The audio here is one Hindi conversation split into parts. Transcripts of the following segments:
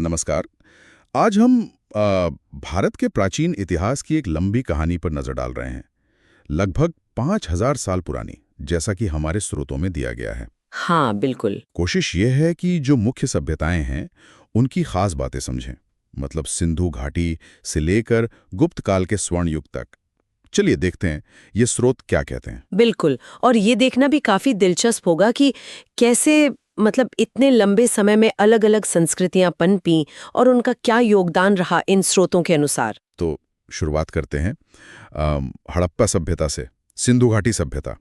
नमस्कार। आज हम भारत के प्राचीन इतिहास की एक लंबी कहानी पर नजर डाल रहे हैं, लगभग 5000 साल पुरानी, जैसा कि हमारे स्रोतों में दिया गया है। हाँ, बिल्कुल। कोशिश ये है कि जो मुख्य सभ्यताएं हैं उनकी खास बातें समझें, मतलब सिंधु घाटी से लेकर गुप्त काल के स्वर्ण युग तक। चलिए देखते हैं ये स्रोत क्या कहते हैं। बिल्कुल, और ये देखना भी काफ़ी दिलचस्प होगा कि कैसे इतने लंबे समय में अलग-अलग संस्कृतियां पनपीं और उनका क्या योगदान रहा इन स्रोतों के अनुसार। तो शुरुआत करते हैं हड़प्पा सभ्यता से। सिंधु घाटी सभ्यता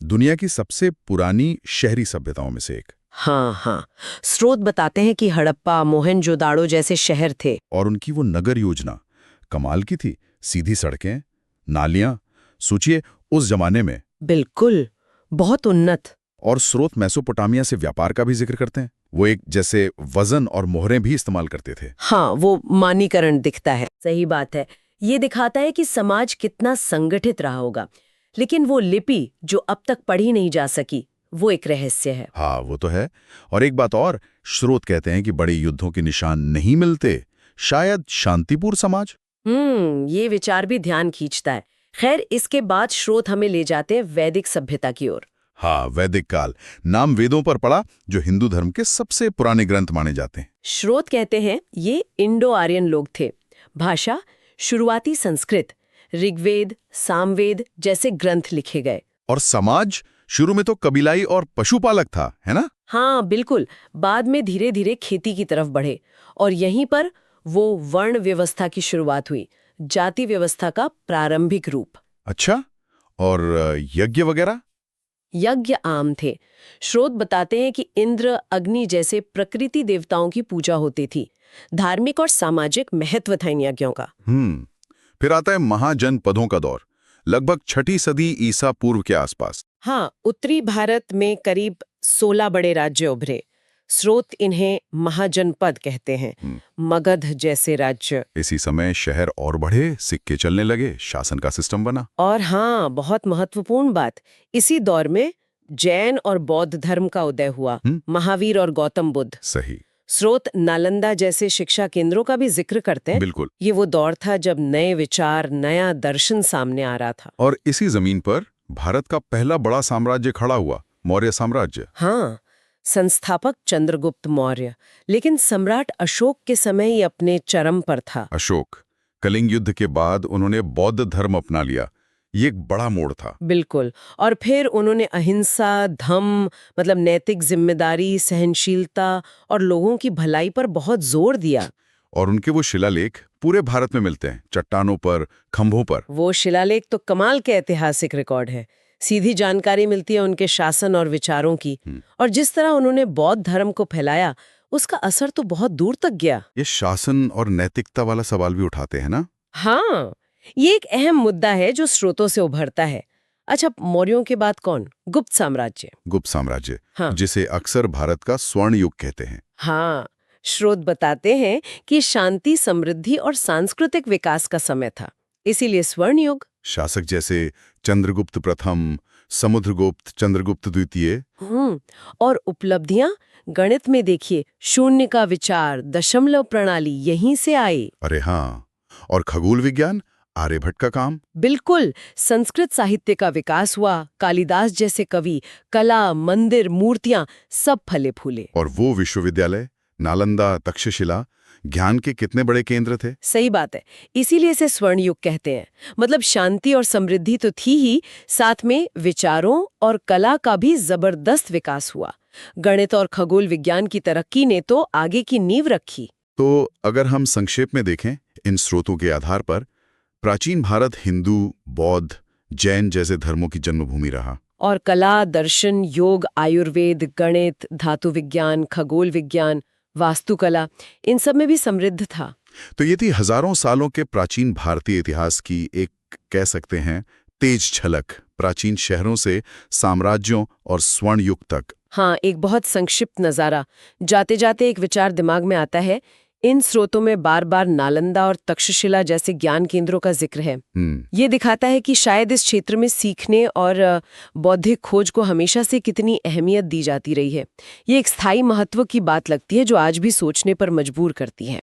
दुनिया की सबसे पुरानी शहरी सभ्यताओं में से एक, हाँ हाँ, स्रोत बताते हैं कि हड़प्पा, मोहनजोदाड़ो जैसे शहर थे। और उनकी वो नगर योजना कमाल की थी। सीधी सड़कें, नालियां, सोचिए उस जमाने में। बिल्कुल, बहुत उन्नत। और स्रोत मेसोपोटामिया से व्यापार का भी जिक्र करते हैं। वो एक जैसे वजन और मोहरें भी इस्तेमाल करते थे। हाँ, वो मानीकरण दिखता है। सही बात है। ये दिखाता है कि समाज कितना संगठित रहा होगा। लेकिन वो लिपि जो अब तक पढ़ी नहीं जा सकी, वो एक रहस्य है। हाँ, वो तो है। और एक बात और, स्रोत कहते हैं कि बड़े युद्धों के निशान नहीं मिलते, शायद शांतिपूर्ण समाज। ये विचार भी ध्यान खींचता है। खैर, इसके बाद स्रोत हमें ले जाते हैं वैदिक सभ्यता की ओर। हाँ, वैदिक काल नाम वेदों पर पड़ा, जो हिंदू धर्म के सबसे पुराने ग्रंथ माने जाते हैं। स्रोत कहते हैं ये इंडो आर्यन लोग थे। भाषा शुरुआती संस्कृत, ऋग्वेद, सामवेद जैसे ग्रंथ लिखे गए। और समाज शुरू में तो कबीलाई और पशुपालक था, है ना? हाँ, बिल्कुल। बाद में धीरे धीरे खेती की तरफ बढ़े और यहीं पर वो वर्ण व्यवस्था की शुरुआत हुई, जाति व्यवस्था का प्रारंभिक रूप। अच्छा, और यज्ञ वगैरह? यज्ञ आम थे। स्रोत बताते हैं कि इंद्र, अग्नि जैसे प्रकृति देवताओं की पूजा होती थी। धार्मिक और सामाजिक महत्व था इन यज्ञों का। फिर आता है महाजनपदों का दौर, लगभग 6ठी सदी ईसा पूर्व के आसपास। हाँ, उत्तरी भारत में करीब 16 बड़े राज्य उभरे। स्रोत इन्हें महाजनपद कहते हैं। मगध जैसे राज्य। इसी समय शहर और बढ़े, सिक्के चलने लगे, शासन का सिस्टम बना। और हाँ, बहुत महत्वपूर्ण बात, इसी दौर में जैन और बौद्ध धर्म का उदय हुआ। महावीर और गौतम बुद्ध। सही। स्रोत नालंदा जैसे शिक्षा केंद्रों का भी जिक्र करते हैं। बिल्कुल। ये वो दौर था जब नए विचार, नया दर्शन सामने आ रहा था। और इसी जमीन पर भारत का पहला बड़ा साम्राज्य खड़ा हुआ, मौर्य साम्राज्य। हाँ, संस्थापक चंद्रगुप्त मौर्य। लेकिन सम्राट अशोक के समय ही अपने चरम पर था। अशोक, कलिंग युद्ध के बाद उन्होंने बौद्ध धर्म अपना लिया। ये एक बड़ा मोड़ था। बिल्कुल। और फिर उन्होंने अहिंसा, धम्म, नैतिक जिम्मेदारी, सहनशीलता और लोगों की भलाई पर बहुत जोर दिया। और उनके वो शिलालेख पूरे भारत में मिलते हैं, चट्टानों पर, खंभों पर। वो शिलालेख तो कमाल के ऐतिहासिक रिकॉर्ड है। सीधी जानकारी मिलती है उनके शासन और विचारों की। और जिस तरह उन्होंने बौद्ध धर्म को फैलाया, उसका असर तो बहुत दूर तक गया। ये शासन और नैतिकता वाला सवाल भी उठाते हैं ना? हाँ, ये एक अहम मुद्दा है जो स्रोतों से उभरता है। अच्छा, मौर्यों के बाद कौन? गुप्त साम्राज्य। गुप्त साम्राज्य, हाँ। जिसे अक्सर भारत का स्वर्ण युग कहते हैं। हाँ, स्रोत बताते हैं कि शांति, समृद्धि और सांस्कृतिक विकास का समय था, इसीलिए स्वर्ण युग। शासक जैसे चंद्रगुप्त प्रथम, समुद्रगुप्त, चंद्रगुप्त द्वितीय। और उपलब्धियां गणित में देखिए, शून्य का विचार, दशमलव प्रणाली यहीं से आई। अरे हाँ, और खगोल विज्ञान, आर्यभट्ट का काम। बिल्कुल। संस्कृत साहित्य का विकास हुआ, कालिदास जैसे कवि, कला, मंदिर, मूर्तियां सब फले फूले। और वो विश्वविद्यालय, नालंदा, तक्षशिला, ज्ञान के कितने बड़े केंद्र थे। सही बात है, इसीलिए इसे स्वर्ण युग कहते हैं। शांति और समृद्धि तो थी ही, साथ में विचारों और कला का भी जबरदस्त विकास हुआ। गणित और खगोल विज्ञान की तरक्की ने तो आगे की नींव रखी। तो अगर हम संक्षेप में देखें, इन स्रोतों के आधार पर प्राचीन भारत हिंदू, बौद्ध, जैन जैसे धर्मों की जन्मभूमि रहा। और कला, दर्शन, योग, आयुर्वेद, गणित, धातु विज्ञान, खगोल विज्ञान, वास्तुकला, इन सब में भी समृद्ध था। तो ये थी हजारों सालों के प्राचीन भारतीय इतिहास की एक, कह सकते हैं, तेज झलक, प्राचीन शहरों से साम्राज्यों और स्वर्ण युग तक। हाँ, एक बहुत संक्षिप्त नज़ारा। जाते जाते एक विचार दिमाग में आता है, इन स्रोतों में बार बार नालंदा और तक्षशिला जैसे ज्ञान केंद्रों का जिक्र है। ये दिखाता है कि शायद इस क्षेत्र में सीखने और बौद्धिक खोज को हमेशा से कितनी अहमियत दी जाती रही है। ये एक स्थायी महत्व की बात लगती है जो आज भी सोचने पर मजबूर करती है।